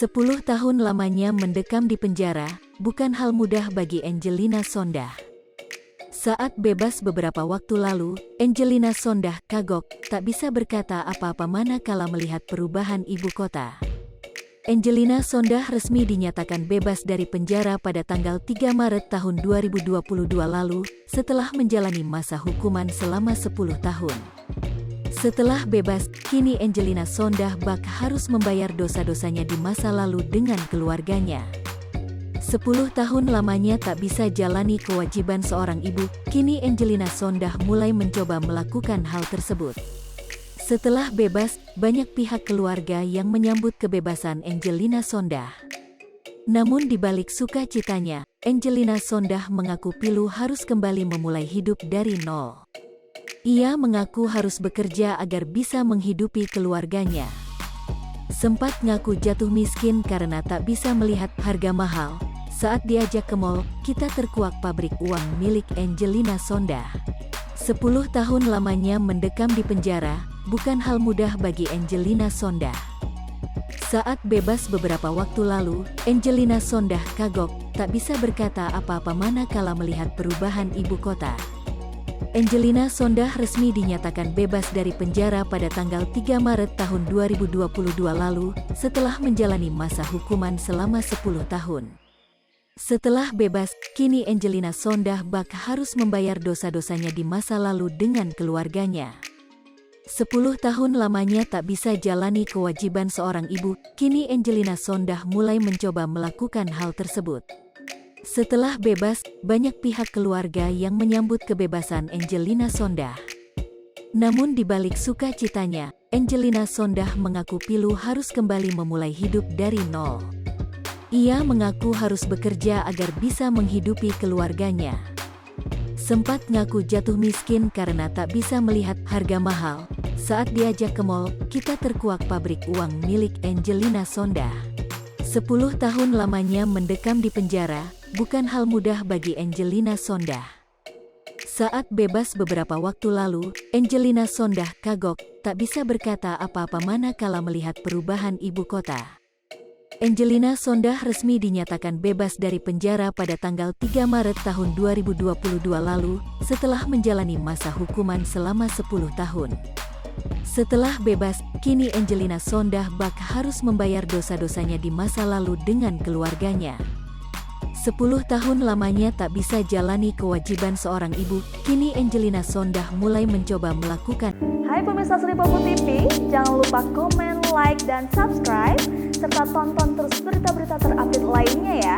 10 tahun lamanya mendekam di penjara, bukan hal mudah bagi Angelina Sondakh. Saat bebas beberapa waktu lalu, Angelina Sondakh kagok, tak bisa berkata apa-apa manakala melihat perubahan ibu kota. Angelina Sondakh resmi dinyatakan bebas dari penjara pada tanggal 3 Maret tahun 2022 lalu, setelah menjalani masa hukuman selama 10 tahun. Setelah bebas, kini Angelina Sondakh bak harus membayar dosa-dosanya di masa lalu dengan keluarganya. 10 tahun lamanya tak bisa jalani kewajiban seorang ibu, kini Angelina Sondakh mulai mencoba melakukan hal tersebut. Setelah bebas, banyak pihak keluarga yang menyambut kebebasan Angelina Sondakh. Namun di balik sukacitanya, Angelina Sondakh mengaku pilu harus kembali memulai hidup dari nol. Ia mengaku harus bekerja agar bisa menghidupi keluarganya. Sempat ngaku jatuh miskin karena tak bisa melihat harga mahal. Saat diajak ke mall, kita terkuak pabrik uang milik Angelina Sondakh. 10 tahun lamanya mendekam di penjara, bukan hal mudah bagi Angelina Sondakh. Saat bebas beberapa waktu lalu, Angelina Sondakh kagok, tak bisa berkata apa-apa manakala melihat perubahan ibu kota. Angelina Sondakh resmi dinyatakan bebas dari penjara pada tanggal 3 Maret tahun 2022 lalu, setelah menjalani masa hukuman selama 10 tahun. Setelah bebas, kini Angelina Sondakh bak harus membayar dosa-dosanya di masa lalu dengan keluarganya. 10 tahun lamanya tak bisa jalani kewajiban seorang ibu, kini Angelina Sondakh mulai mencoba melakukan hal tersebut. Setelah bebas, banyak pihak keluarga yang menyambut kebebasan Angelina Sondakh. Namun di balik sukacitanya, Angelina Sondakh mengaku pilu harus kembali memulai hidup dari nol. Ia mengaku harus bekerja agar bisa menghidupi keluarganya. Sempat ngaku jatuh miskin karena tak bisa melihat harga mahal. Saat diajak ke mall, kita terkuak pabrik uang milik Angelina Sondakh. 10 tahun lamanya mendekam di penjara, bukan hal mudah bagi Angelina Sondakh. Saat bebas beberapa waktu lalu, Angelina Sondakh kagok, tak bisa berkata apa-apa manakala melihat perubahan ibu kota. Angelina Sondakh resmi dinyatakan bebas dari penjara pada tanggal 3 Maret tahun 2022 lalu, setelah menjalani masa hukuman selama 10 tahun. Setelah bebas, kini Angelina Sondakh bak harus membayar dosa-dosanya di masa lalu dengan keluarganya. 10 tahun lamanya tak bisa jalani kewajiban seorang ibu, kini Angelina Sondakh mulai mencoba melakukan. Hai pemirsa Sri Popo TV, jangan lupa komen, like, dan subscribe, serta tonton terus berita-berita terupdate lainnya ya.